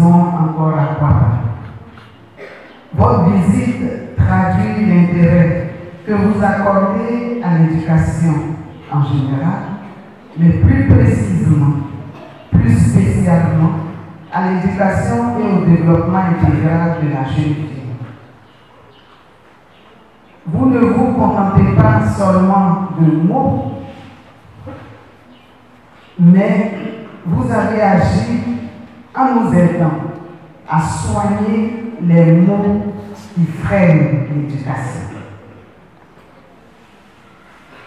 raisons encore à croire. Votre visite traduit l'intérêt que vous accordez à l'éducation en général, mais plus précisément, plus spécialement, à l'éducation et au développement intégral de la jeune fille. Vous ne vous contentez pas seulement de mots, mais vous avez agi en nous aidant à soigner les maux qui freinent l'éducation.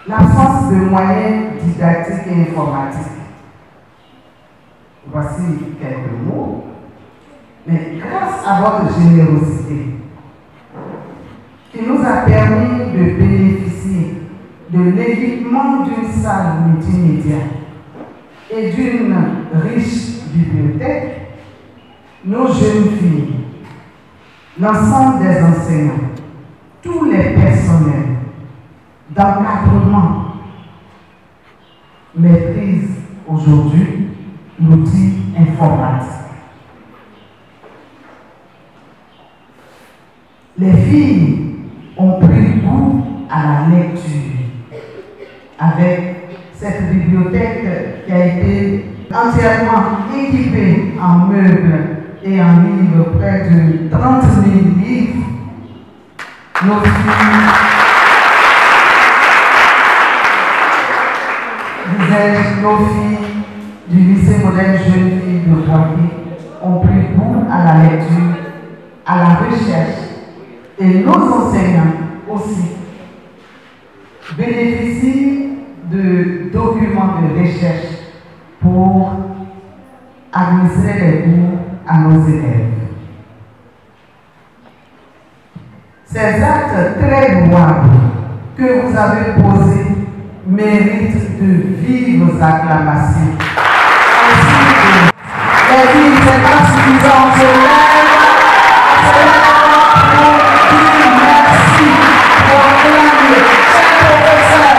L'absence de moyens didactiques et informatiques. Voici quelques mots. Mais grâce à votre générosité, qui nous a permis de bénéficier de l'équipement d'une salle multimédia et d'une riche bibliothèque, nos jeunes filles, l'ensemble des enseignants, tous les personnels d'encadrement maîtrisent aujourd'hui l'outil informatique. Les filles ont pris goût à la lecture avec cette bibliothèque qui a été entièrement équipée en meubles et en livres, près de 30 000 livres. Nos filles du lycée moderne Jeune Fille de Poitiers ont pris goût à la lecture, à la recherche, et nos enseignants aussi bénéficient de documents de recherche pour administrer les cours à nos élèves. Ces actes très louables que vous avez posés méritent de vives acclamations. Les filles, c'est pas suffisant, je lève merci pour acclamer chaque professeur.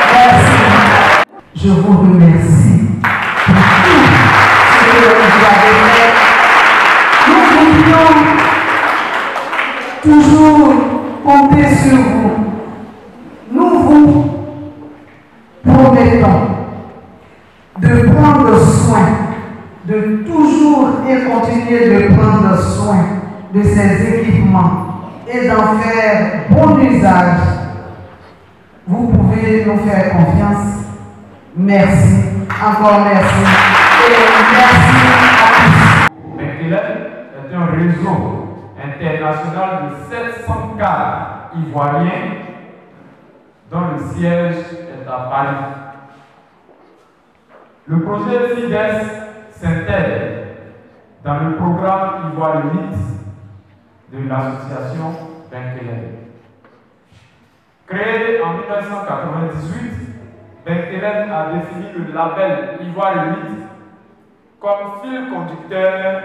Merci. Je vous remercie pour tout ce que vous avez fait. Nous voulions toujours compter sur vous. Nous vous promettons de prendre soin, de toujours et continuer de prendre soin de ces équipements et d'en faire bon usage. Vous pouvez nous faire confiance. Merci. Encore merci. Et merci à tous. McKellen est un réseau international de 700 cadres ivoiriens dont le siège est à Paris. Le projet FIDES s'intègre dans le programme Ivoire Elite de l'association McKellen. Créé en 1998, McKellen a défini le label Ivoire Elite comme fil conducteur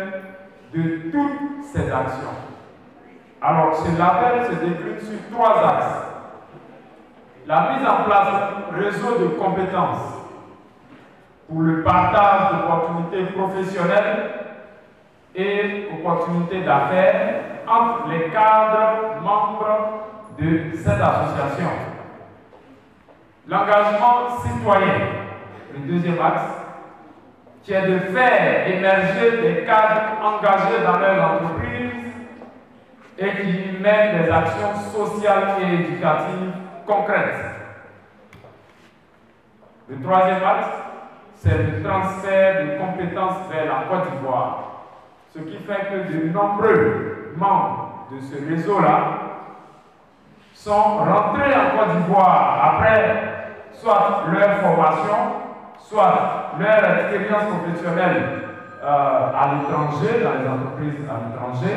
de toutes ses actions. Alors, ce label se décline sur 3 axes. La mise en place d'un réseau de compétences pour le partage d'opportunités professionnelles et opportunités d'affaires entre les cadres membres de cette association. L'engagement citoyen, le deuxième axe, qui est de faire émerger des cadres engagés dans leurs entreprises et qui mènent des actions sociales et éducatives concrètes. Le troisième axe, c'est le transfert de compétences vers la Côte d'Ivoire, ce qui fait que de nombreux membres de ce réseau-là sont rentrés en Côte d'Ivoire après soit leur formation, soit leur expérience professionnelle à l'étranger, dans les entreprises à l'étranger,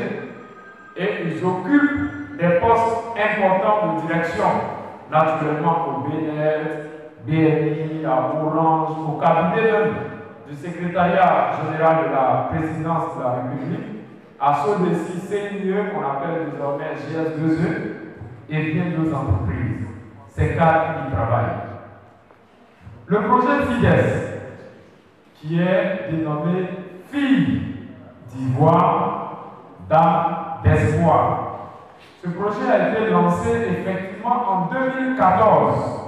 et ils occupent des postes importants de direction, naturellement au BNL, BNI, à Orange, au cabinet du secrétariat général de la présidence de la République, à SODECI, CNE, qu'on appelle désormais GS2E, et bien d'autres entreprises. ces cadres y travaillent. Le projet FIDES, qui est dénommé Filles d'Ivoire, Dames d'Espoir. Ce projet a été lancé effectivement en 2014.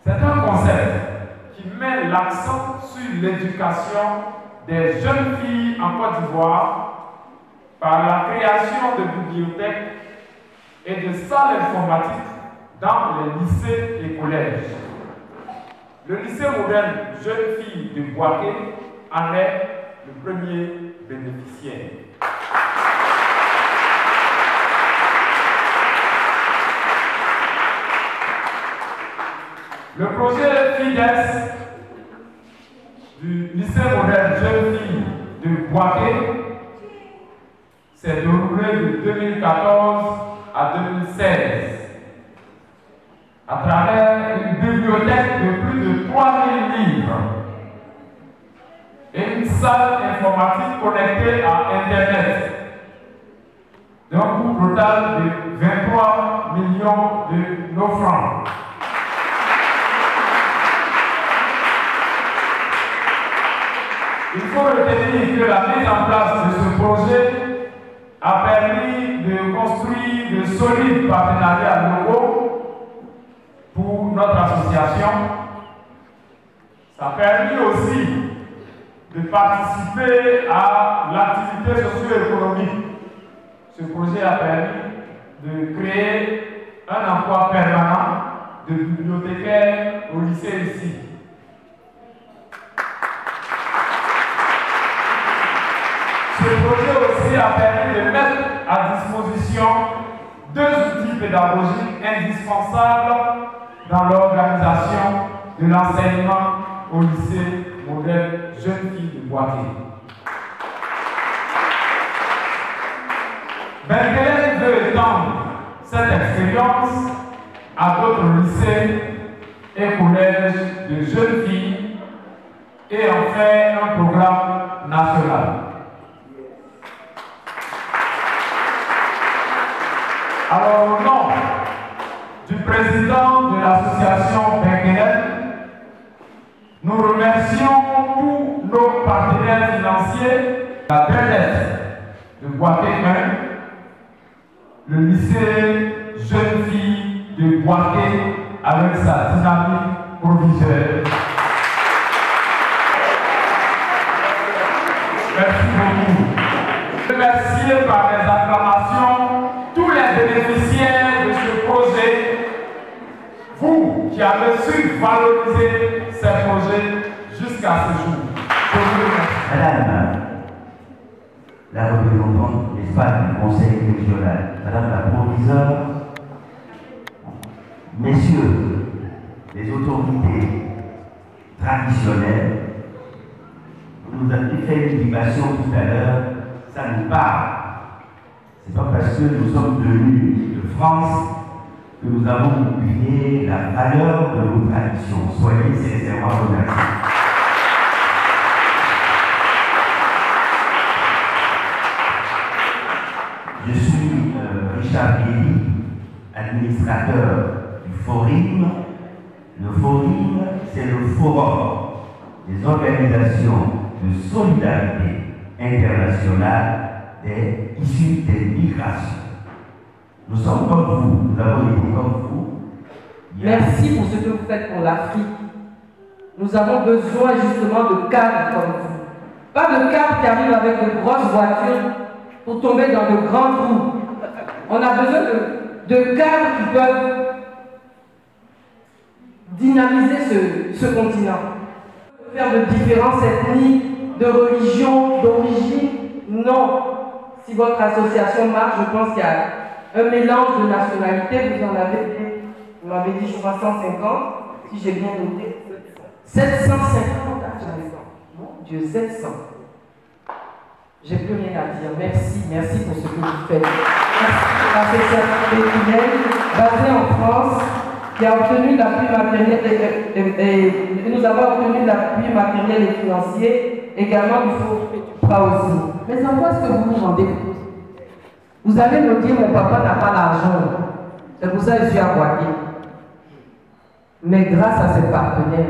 C'est un concept qui met l'accent sur l'éducation des jeunes filles en Côte d'Ivoire par la création de bibliothèques et de salles informatiques dans les lycées et collèges. Le lycée moderne Jeunes Filles de Boaké en est le premier bénéficiaire. Le projet FIDES du lycée moderne Jeunes Filles de Boaké s'est déroulé de 2014 à 2016 à travers une bibliothèque de plus de 3000 livres et une salle informatique connectée à Internet d'un coût total de 23 millions de nos francs. Il faut retenir que la mise en place de ce projet a permis de construire de solides partenariats locaux pour notre association. Ça a permis aussi de participer à l'activité socio-économique. Ce projet a permis de créer un emploi permanent de bibliothécaire au lycée ici. Ce projet aussi a permis de mettre à disposition 2 outils pédagogiques indispensables dans l'organisation de l'enseignement au lycée moderne Jeunes Filles de Boaké. Berkeley veut étendre cette expérience à d'autres lycées et collèges de jeunes filles et en faire un programme national. Alors, au nom du président de l'association Berkeley, nous remercions tous nos partenaires financiers, la BNF de Boaké 1, le lycée Jeunes Filles de Boaké avec sa dynamique provisoire. Merci beaucoup. Remercier par les acclamations tous les bénéficiaires de ce projet, vous qui avez su valoriser ces projets jusqu'à ce jour. Madame la représentante, n'est-ce pas, du Conseil régional, Madame la proviseure, Messieurs les autorités traditionnelles, vous nous avez fait une invitation tout à l'heure, ça nous parle. C'est pas parce que nous sommes venus de France que nous avons oublié la valeur de nos traditions. Soyez sincèrement remerciés. Je suis Richard Guéry, administrateur du Forum. Le Forum, c'est le forum des organisations de solidarité internationale des issus des migrations. Nous sommes comme vous, nous avons été comme vous. Merci pour ce que vous faites pour l'Afrique. Nous avons besoin justement de cadres comme vous. Pas de cadres qui arrivent avec de grosses voitures pour tomber dans de grands trous. On a besoin de cadres qui peuvent dynamiser ce continent. Faire de différences ethniques, de religion, d'origine, non. Si votre association marche, je pense qu'il y a un mélange de nationalités. Vous m'avez dit, je crois, 150, si j'ai bien noté. 750, mon Dieu, 700. J'ai plus rien à dire. Merci, merci pour ce que vous faites. Merci pour l'association Béquinel, basée en France, qui a obtenu l'appui matériel et nous avons obtenu l'appui matériel et financier également du FOPRA aussi. Mais en quoi est-ce que vous vous rendez compte? Vous allez me dire, mon papa n'a pas l'argent. C'est pour ça que je suis à Boaké. Mais grâce à ces partenaires,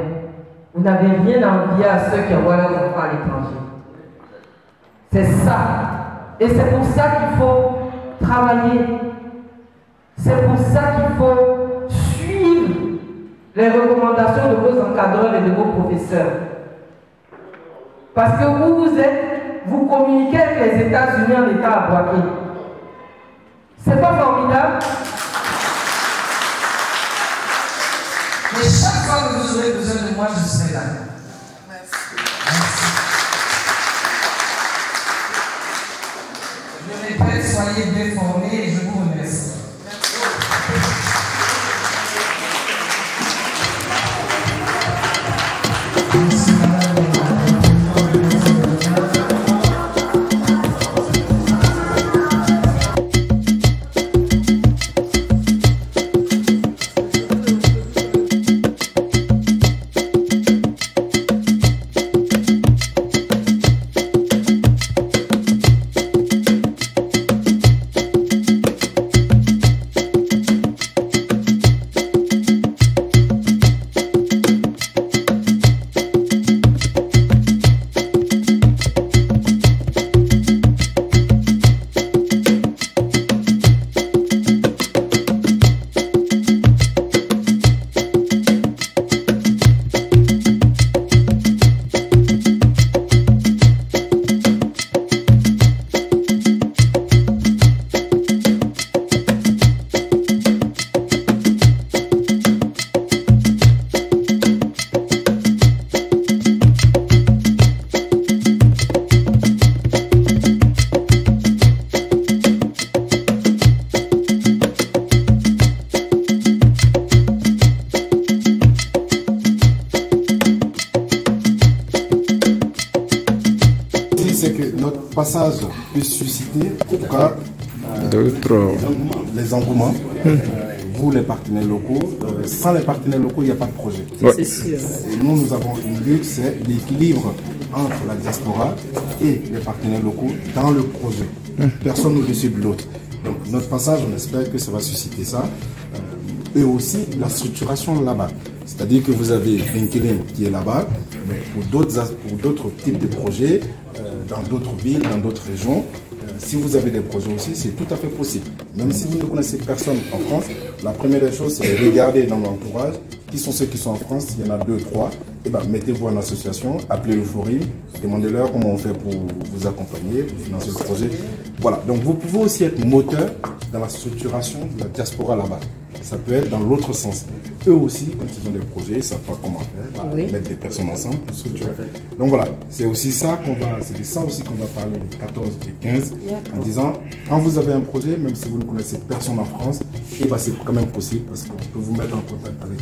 vous n'avez rien à envier à ceux qui envoient leurs enfants à l'étranger. C'est ça. Et c'est pour ça qu'il faut travailler. C'est pour ça qu'il faut suivre les recommandations de vos encadreurs et de vos professeurs. Parce que où vous êtes, vous communiquez avec les États-Unis en état à Boaké. C'est pas formidable? Et chaque fois que vous aurez besoin de moi, je serai là. Merci. Je répète, soyez bien formés et je vous remercie. C'est que notre passage puisse susciter, en tout cas, les engouements. Vous, les partenaires locaux, sans les partenaires locaux, il n'y a pas de projet. Ouais. Et nous avons une lutte, c'est l'équilibre entre la diaspora et les partenaires locaux dans le projet. Personne au-dessus de l'autre. Donc notre passage, on espère que ça va susciter ça. Et aussi la structuration là-bas. C'est-à-dire que vous avez LinkedIn qui est là-bas, mais pour d'autres types de projets, dans d'autres villes, dans d'autres régions, si vous avez des projets aussi, c'est tout à fait possible. Même si vous ne connaissez personne en France, la première des choses, c'est de regarder dans l'entourage qui sont ceux qui sont en France. Il y en a 2, 3. Et ben, mettez-vous en association, appelez le forum, demandez-leur comment on fait pour vous accompagner, pour financer le projet. Voilà. Donc vous pouvez aussi être moteur dans la structuration de la diaspora là-bas. Ça peut être dans l'autre sens. Eux aussi, quand ils ont des projets, ils ne savent pas comment faire, mettre des personnes ensemble pour structurer. Donc voilà, c'est aussi ça c'est de ça aussi qu'on va parler le 14 et 15, en disant, quand vous avez un projet, même si vous ne connaissez personne en France, et ben c'est quand même possible parce qu'on peut vous mettre en contact avec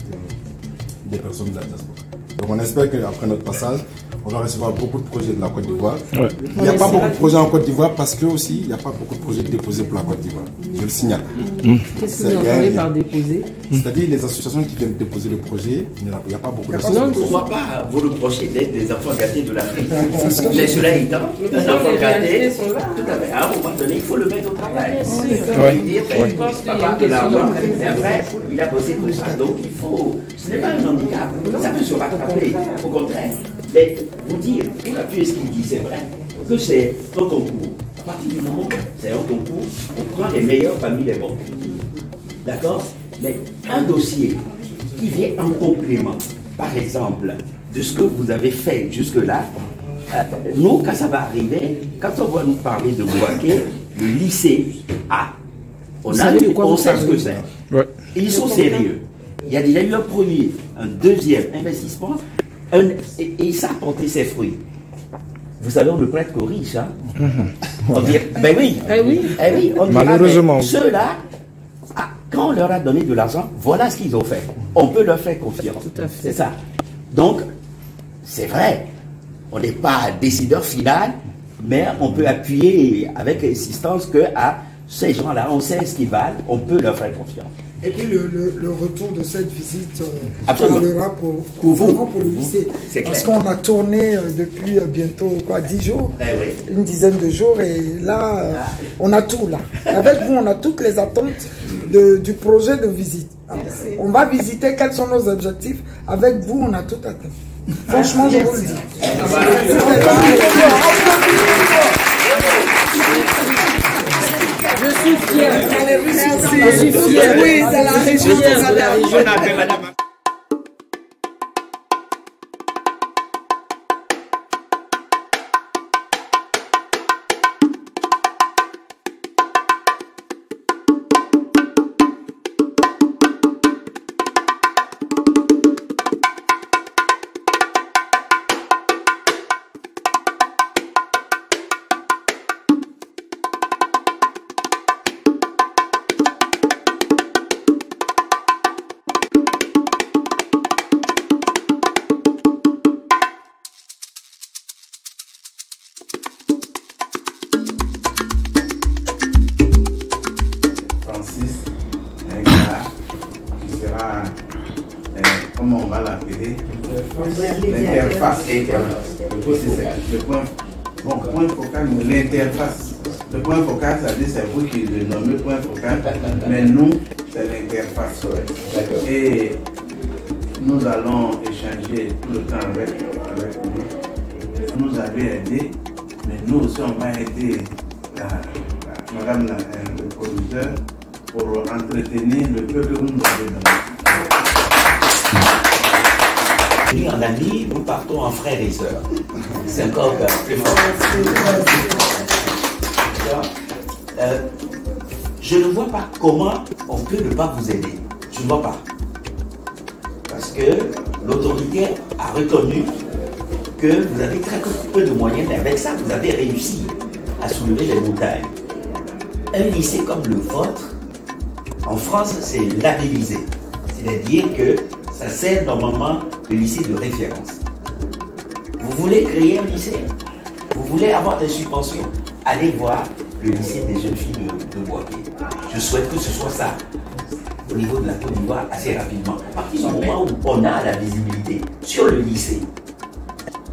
des personnes de la diaspora. Donc on espère qu'après notre passage, on va recevoir beaucoup de projets de la Côte d'Ivoire. Ouais. Il n'y a pas beaucoup de projets en Côte d'Ivoire parce que aussi, il n'y a pas beaucoup de projets déposés pour la Côte d'Ivoire. Je le signale. Qu'est-ce que vous entendez par déposer? C'est-à-dire les associations qui viennent déposer le projet, il n'y a pas beaucoup d'associations. Pourquoi pas vous reprocher d'être des enfants gâtés de l'Afrique? Cela étant, les enfants gâtés, tout à fait. À un moment donné, il faut le mettre au travail. Et après, il a bossé pour ça. Donc il faut. Ce n'est pas un handicap. Ça peut se rattraper. Au contraire. Mais vous dire, pour appuyer ce qu'il dit, c'est vrai, que c'est un concours. À partir du moment où c'est un concours, on prend les meilleurs parmi les bons. D'accord? Mais un dossier qui vient en complément, par exemple, de ce que vous avez fait jusque-là, nous, quand ça va arriver, quand on va nous parler de Boaké, le lycée A, on sait ce que c'est. Ouais. Ils sont sérieux. Il y a déjà eu un premier, un deuxième investissement, et ça a porté ses fruits. Vous savez, on ne prête qu'aux riches. Hein? On dit, ben oui, on dit, malheureusement. Ceux-là, quand on leur a donné de l'argent, voilà ce qu'ils ont fait. On peut leur faire confiance. C'est ça. Donc, c'est vrai, on n'est pas décideur final, mais on peut appuyer avec insistance que ces gens-là, on sait ce qu'ils valent, on peut leur faire confiance. Et puis le retour de cette visite parlera pour le lycée. Parce qu'on a tourné depuis bientôt 10 jours, une dizaine de jours, et là, on a tout là. Avec vous, on a toutes les attentes du projet de visite. Alors, on va visiter quels sont nos objectifs. Avec vous, on a tout atteint. Franchement, je vous le dis. Je suis fier. Je suis fier. Oui, de la région. Comment on va l'appeler? L'interface. Le point focal, l'interface. Le point focal, ça dit c'est vous qui le nommez point focal, mais nous, c'est l'interface. Et nous allons échanger tout le temps avec vous. Vous nous avez aidé, mais nous aussi, on va aider Madame le producteur pour entretenir le peu que vous nous avez donné. En amis, nous partons en frères et sœurs. C'est encore plus fort. Je ne vois pas comment on peut ne pas vous aider. Je ne vois pas. Parce que l'autorité a reconnu que vous avez très peu de moyens, mais avec ça, vous avez réussi à soulever les montagnes. Un lycée comme le vôtre, en France, c'est labellisé. C'est-à-dire que ça sert normalement de lycée de référence. Vous voulez créer un lycée? Vous voulez avoir des subventions? Allez voir le lycée des jeunes filles de Boaké. Je souhaite que ce soit ça au niveau de la Côte d'Ivoire assez rapidement. À partir du moment où on a la visibilité sur le lycée,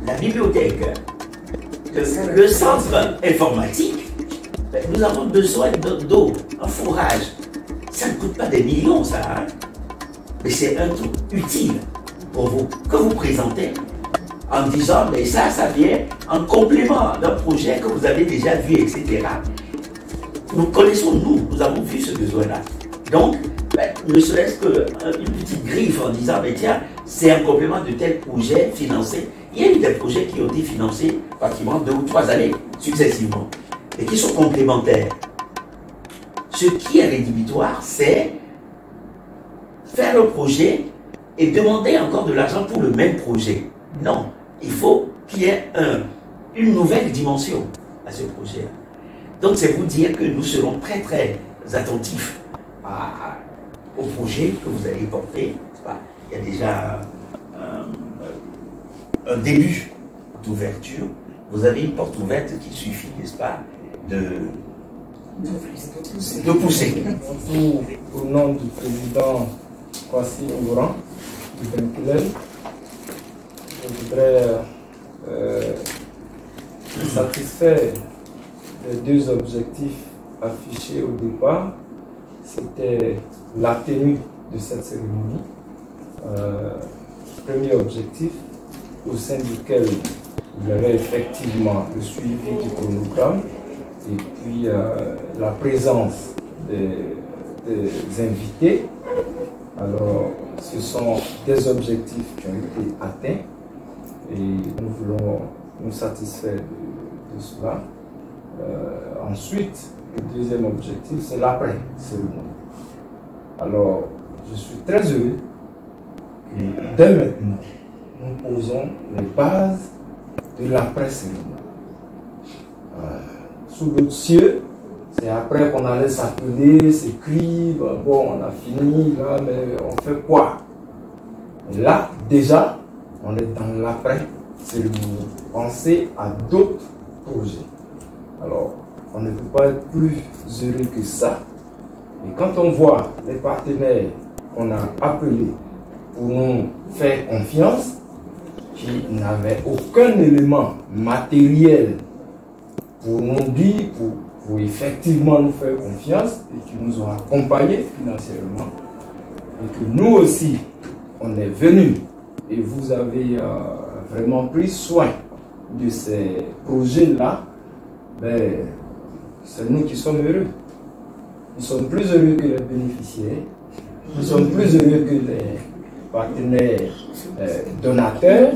la bibliothèque, le centre informatique, nous avons besoin d'eau, un fourrage. Ça ne coûte pas des millions, ça. Hein? Mais c'est un truc utile pour vous, que vous présentez en disant, mais ça vient en complément d'un projet que vous avez déjà vu, etc. Nous connaissons, nous avons vu ce besoin-là. Donc, ne serait-ce qu'une petite griffe en disant, mais tiens, c'est un complément de tel projet financé. Il y a eu des projets qui ont été financés pratiquement 2 ou 3 années successivement, et qui sont complémentaires. Ce qui est rédhibitoire, c'est faire le projet et demander encore de l'argent pour le même projet. Non, il faut qu'il y ait une nouvelle dimension à ce projet. Donc c'est vous dire que nous serons très très attentifs au projet que vous allez porter. Il y a déjà un début d'ouverture. Vous avez une porte ouverte qu'il suffit, n'est-ce pas, de pousser. Au nom du président Kwasi Ouran, du Benkilel, je voudrais satisfaire les 2 objectifs affichés au départ. C'était la tenue de cette cérémonie. Premier objectif, au sein duquel il y avait effectivement le suivi du chronogramme et puis la présence des invités. Alors, ce sont des objectifs qui ont été atteints et nous voulons nous satisfaire de cela. Ensuite, le deuxième objectif, c'est l'après-cérémonie. Alors, je suis très heureux que dès maintenant, nous posons les bases de l'après-cérémonie. Sous l'autre cieux, c'est après qu'on allait s'appeler, s'écrire, bon, on a fini, là, mais on fait quoi? Et là, déjà, on est dans l'après-cérémonie. Pensez à d'autres projets. Alors, on ne peut pas être plus heureux que ça. Et quand on voit les partenaires qu'on a appelés pour nous faire confiance, qui n'avaient aucun élément matériel pour nous dire, pour pour effectivement nous faire confiance et qui nous ont accompagnés financièrement. Et que nous aussi, on est venus et vous avez vraiment pris soin de ces projets-là, ben, c'est nous qui sommes heureux. Nous sommes plus heureux que les bénéficiaires, nous sommes plus heureux que les partenaires donateurs,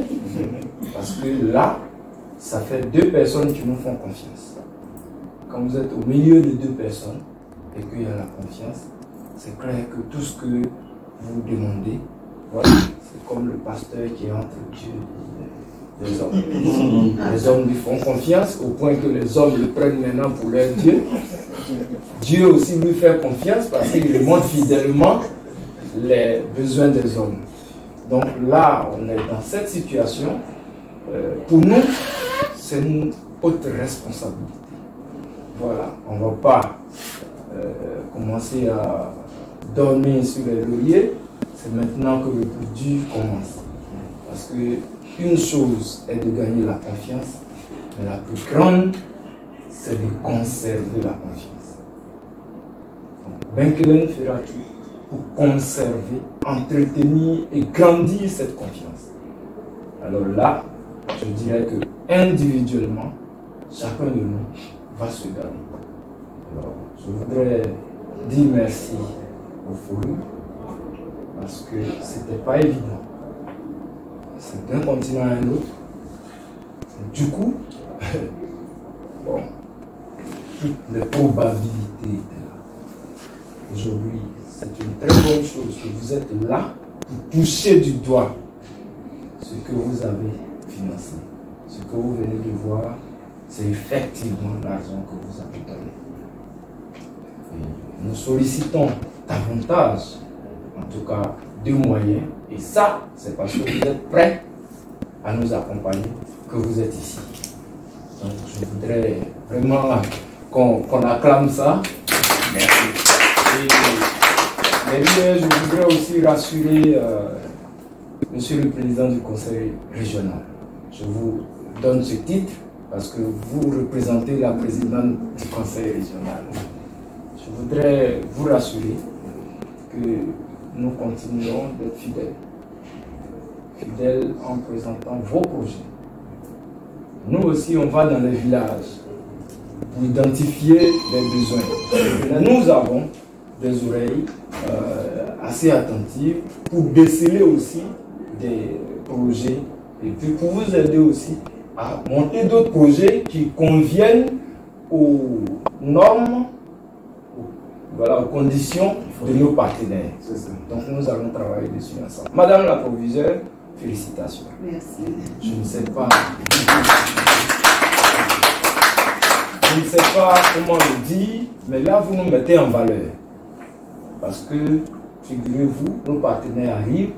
parce que là, ça fait 2 personnes qui nous font confiance. Quand vous êtes au milieu de 2 personnes et qu'il y a la confiance, c'est clair que tout ce que vous demandez, voilà, c'est comme le pasteur qui est entre Dieu et les hommes. Les hommes lui font confiance au point que les hommes le prennent maintenant pour leur Dieu. Dieu aussi lui fait confiance parce qu'il demande fidèlement les besoins des hommes. Donc là, on est dans cette situation. Pour nous, c'est une haute responsabilité. Voilà, on ne va pas commencer à dormir sur les lauriers. C'est maintenant que le plus dur commence. Parce que une chose est de gagner la confiance, mais la plus grande, c'est de conserver la confiance. Benkelen fera tout pour conserver, entretenir et grandir cette confiance. Alors là, je dirais que individuellement, chacun de nous va se gagner. Alors, je voudrais dire merci au forum parce que c'était pas évident. C'est d'un continent à un autre. Du coup, bon, toutes les probabilités étaient là. Aujourd'hui, c'est une très bonne chose que vous êtes là pour toucher du doigt ce que vous avez financé. Ce que vous venez de voir, c'est effectivement l'argent que vous avez donné. Et nous sollicitons davantage, en tout cas, de moyens. Et ça, c'est parce que vous êtes prêts à nous accompagner que vous êtes ici. Donc, je voudrais vraiment qu'on acclame ça. Merci. Mais je voudrais aussi rassurer Monsieur le Président du Conseil régional. Je vous donne ce titre parce que vous représentez la présidente du Conseil régional. Je voudrais vous rassurer que nous continuerons d'être fidèles. Fidèles en présentant vos projets. Nous aussi, on va dans les villages pour identifier les besoins. Et nous avons des oreilles assez attentives pour déceler aussi des projets et puis pour vous aider aussi à monter d'autres projets qui conviennent aux normes, voilà, aux conditions de nos partenaires. Donc nous allons travailler dessus ensemble. Madame la proviseure, félicitations. Merci. Je ne sais pas comment le dire, mais là vous nous mettez en valeur. Parce que, figurez-vous, nos partenaires arrivent,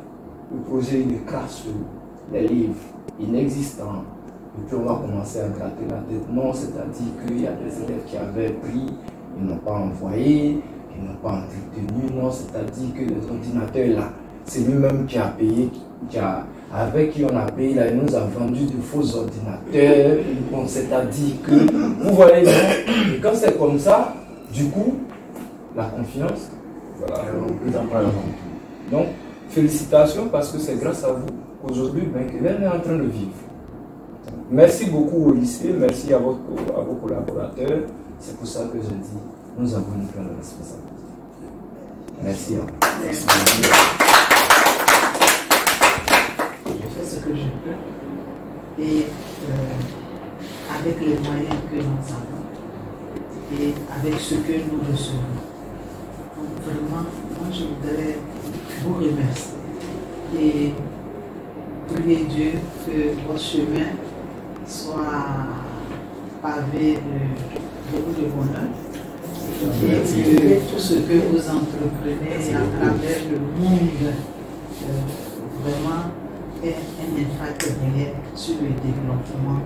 le projet il crache sur les livres inexistants. Et puis on va commencer à gratter la tête. Non, c'est-à-dire qu'il y a des élèves qui avaient pris, ils n'ont pas envoyé, ils n'ont pas entretenu. Non, c'est-à-dire que les ordinateurs là, c'est lui-même qui a payé, avec qui on a payé, là, il nous a vendu de faux ordinateurs. Bon, c'est-à-dire que, vous voyez, et quand c'est comme ça, du coup, la confiance, voilà, donc, félicitations parce que c'est grâce à vous qu'aujourd'hui, Benkelen est en train de vivre. Merci beaucoup au lycée, merci à vos collaborateurs. C'est pour ça que je dis, nous avons une grande responsabilité. Merci. Merci. Je fais ce que je peux et avec les moyens que nous avons et avec ce que nous recevons. Donc vraiment, moi je voudrais vous remercier et prier Dieu que votre chemin soit pavé de beaucoup de bonheur et que tout ce que vous entreprenez à travers le monde vraiment ait un impact réel sur le développement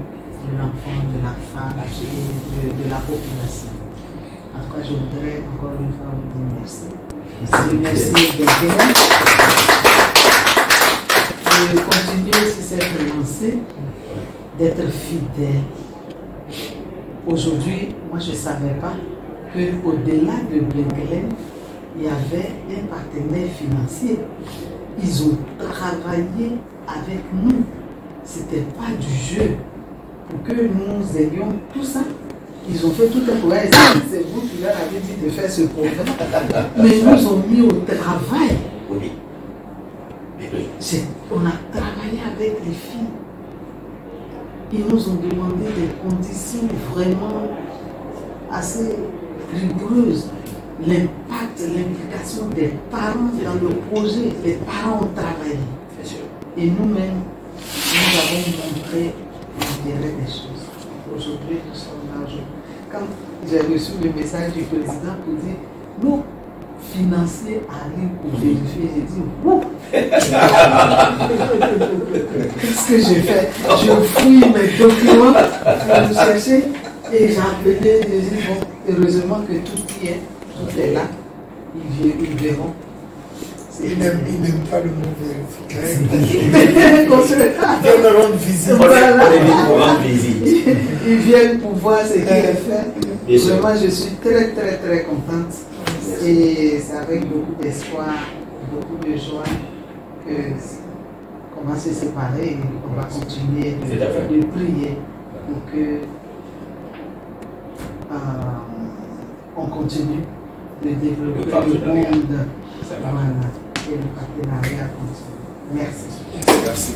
de l'enfant, de la femme et de la population. En tout cas, je voudrais encore une fois vous dire merci. Merci d'être là. De continuer sur cette lancée, d'être fidèle Aujourd'hui, moi je ne savais pas qu'au-delà de Blenkelen, il y avait un partenaire financier. Ils ont travaillé avec nous. Ce n'était pas du jeu. Pour que nous ayons tout ça, ils ont fait tout un programme. C'est vous qui leur avez dit de faire ce programme. Mais ils nous ont mis au travail. Oui. On a travaillé avec les filles. Ils nous ont demandé des conditions vraiment assez rigoureuses. L'impact, l'implication des parents dans le projet. Les parents ont travaillé. Et nous-mêmes, nous avons montré l'intérêt des choses. Aujourd'hui, nous sommes là. Quand j'ai reçu le message du président pour dire nous, financiers arrivent pour vérifier, j'ai dit ouh. Qu'est-ce que j'ai fait? Je fouille mes documents pour chercher et j'ai appelé, j'ai dit bon, heureusement que tout est là, ils verront. Ils n'aiment pas le mot vérification. Ils viennent pour voir ce qu'il est fait. Vraiment, je suis très très très contente. Et c'est avec beaucoup d'espoir, beaucoup de joie qu'on va se séparer et qu'on va continuer de prier pour que on continue de développer le monde. Voilà. Et le partenariat continue. Merci. Merci.